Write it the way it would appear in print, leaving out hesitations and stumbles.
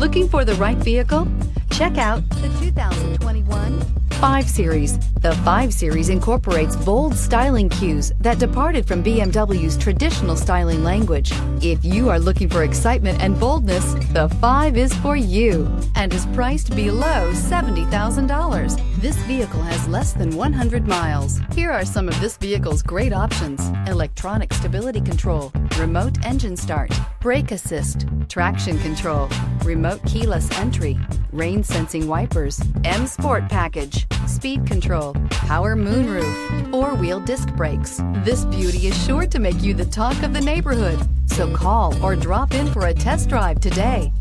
Looking for the right vehicle? Check out the 2021 5 Series. The 5 Series incorporates bold styling cues that departed from BMW's traditional styling language. If you are looking for excitement and boldness, the 5 is for you and is priced below $70,000. This vehicle has less than 100 miles. Here are some of this vehicle's great options: electronic stability control, remote engine start, brake assist, traction control, remote keyless entry, rain sensing wipers, M Sport package, speed control, power moonroof, 4-wheel disc brakes. This beauty is sure to make you the talk of the neighborhood. So call or drop in for a test drive today.